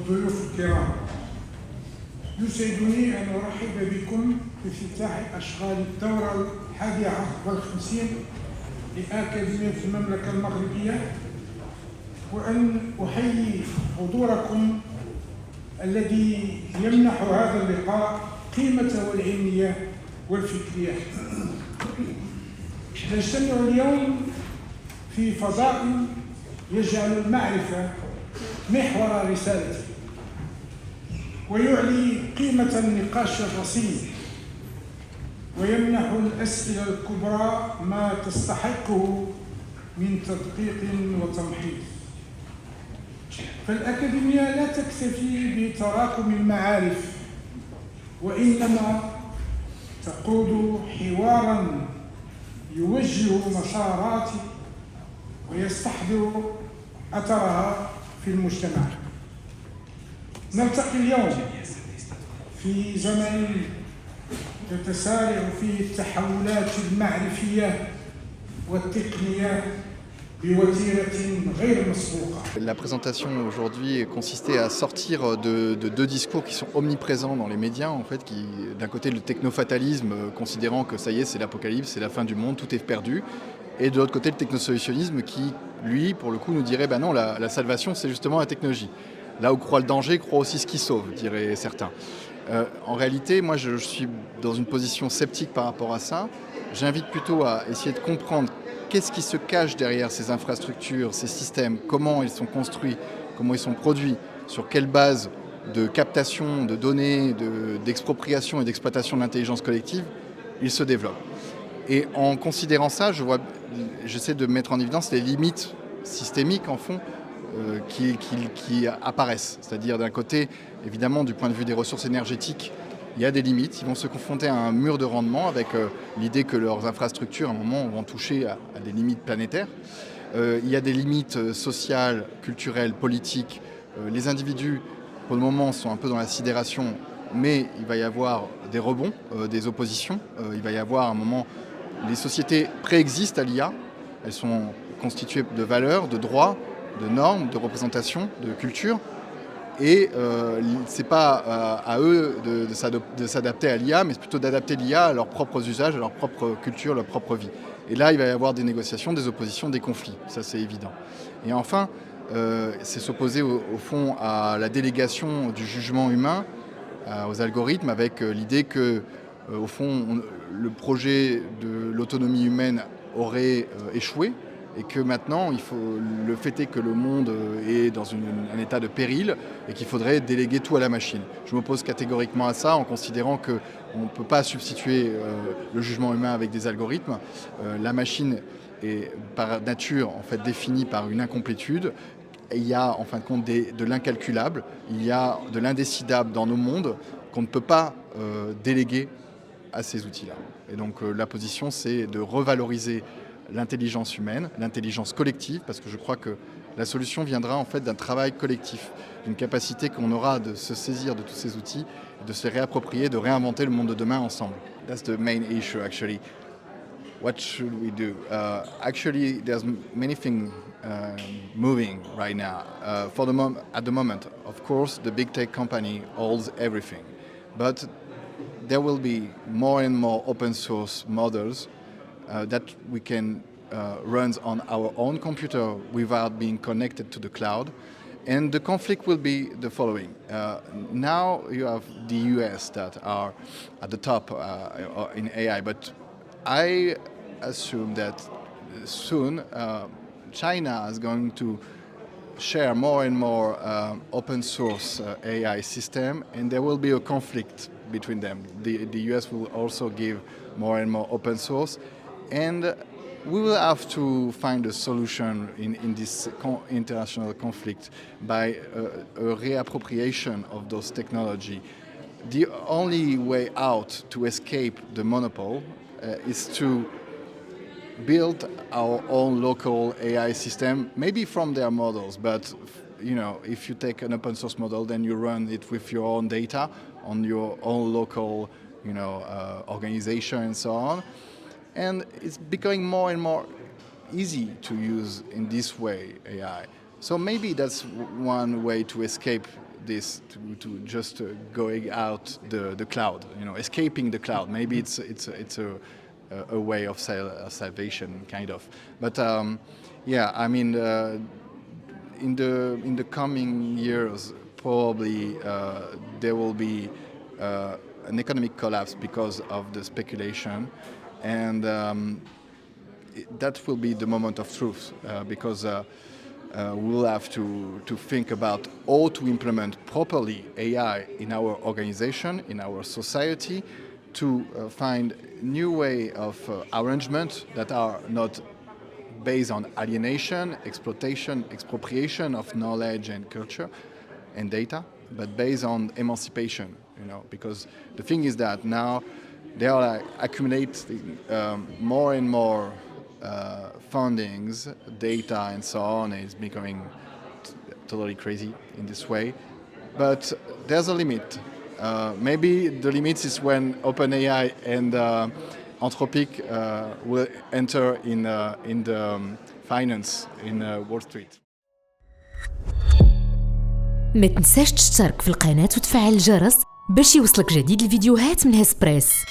والضيوف الكرام، يسعدني أن أرحب بكم في افتتاح أشغال الدورة 51 لأكاديمية المملكة المغربية، وأن أحيي حضوركم الذي يمنح هذا اللقاء قيمته العلمية والفكرية. نجتمع اليوم في فضاء يجعل المعرفة محور رسالته، ويعلي قيمة النقاش الرصين، ويمنح الأسئلة الكبرى ما تستحقه من تدقيق وتمحيص. فالأكاديمية لا تكتفي بتراكم المعارف، وإنما تقود حوارا يوجه مسارات ويستحضر أثرها في المجتمع. نلتقي اليوم في زمن تتسارع فيه التحولات المعرفية والتقنية بوتيرة غير مسبوقة. La présentation aujourd'hui consistait à sortir de deux discours qui sont omniprésents dans les médias, en fait, qui, d'un côté, le technofatalisme, considérant que ça y est, c'est l'apocalypse, c'est la fin du monde, tout est perdu, et de l'autre côté, le technosolutionnisme qui, lui, pour le coup, nous dirait non, la salvation, c'est justement la technologie. Là où croit le danger, croit aussi ce qui sauve, diraient certains. En réalité, moi, je suis dans une position sceptique par rapport à ça. J'invite plutôt à essayer de comprendre qu'est-ce qui se cache derrière ces infrastructures, ces systèmes, comment ils sont construits, comment ils sont produits, sur quelle base de captation de données, d'expropriation et d'exploitation de l'intelligence collective ils se développent. Et en considérant ça, j'essaie de mettre en évidence les limites systémiques, en fond, qui apparaissent. C'est-à-dire, d'un côté, évidemment, du point de vue des ressources énergétiques, il y a des limites. Ils vont se confronter à un mur de rendement avec l'idée que leurs infrastructures, à un moment, vont toucher à des limites planétaires. Il y a des limites sociales, culturelles, politiques. Les individus, pour le moment, sont un peu dans la sidération, mais il va y avoir des rebonds, des oppositions. Il va y avoir, à un moment, les sociétés préexistent à l'IA. Elles sont constituées de valeurs, de droits, de normes, de représentations, de culture. Et ce n'est pas à eux de s'adapter à l'IA, mais c'est plutôt d'adapter l'IA à leurs propres usages, à leur propre culture, leur propre vie. Et là, il va y avoir des négociations, des oppositions, des conflits. Ça, c'est évident. Et enfin, c'est s'opposer au fond à la délégation du jugement humain aux algorithmes, avec l'idée que, au fond, le projet de l'autonomie humaine aurait échoué. Et que maintenant, le fait est que le monde est dans un état de péril et qu'il faudrait déléguer tout à la machine. Je m'oppose catégoriquement à ça en considérant qu'on ne peut pas substituer le jugement humain avec des algorithmes. La machine est par nature en fait définie par une incomplétude. Et il y a en fin de compte de l'incalculable, il y a de l'indécidable dans nos mondes qu'on ne peut pas déléguer à ces outils-là. Et donc la position, c'est de revaloriser l'intelligence humaine, l'intelligence collective, parce que je crois que la solution viendra en fait d'un travail collectif, d'une capacité qu'on aura de se saisir de tous ces outils, de se les réapproprier, de réinventer le monde de demain ensemble. That's the main issue actually. What should we do? Actually, there's many things moving right now. At the moment, of course, the big tech company holds everything, but there will be more and more open source models that we can run on our own computer without being connected to the cloud. And the conflict will be the following. Now you have the US that are at the top in AI, but I assume that soon China is going to share more and more open source AI system, and there will be a conflict between them. The US will also give more and more open source. And we will have to find a solution in this international conflict by a reappropriation of those technology. The only way out to escape the monopoly is to build our own local AI system, maybe from their models, but if you take an open source model, then you run it with your own data on your own local organization and so on. And it's becoming more and more easy to use in this way AI. So maybe that's one way to escape this to just going out the cloud, escaping the cloud. Maybe it's a way of salvation, kind of. But in the coming years, probably there will be an economic collapse because of the speculation, and that will be the moment of truth, because we'll have to think about how to implement properly AI in our organization, in our society, to find new way of arrangement that are not based on alienation, exploitation, expropriation of knowledge and culture and data, but based on emancipation, because the thing is that now they are accumulating more and more fundings, data and so on, and it's becoming totally crazy in this way. But there's a limit. Maybe the limit is when OpenAI and Anthropic will enter in the finance in Wall Street. ما تنساش تشترك في القناة وتفعل الجرس باش يوصلك جديد الفيديوهات من هسبريس.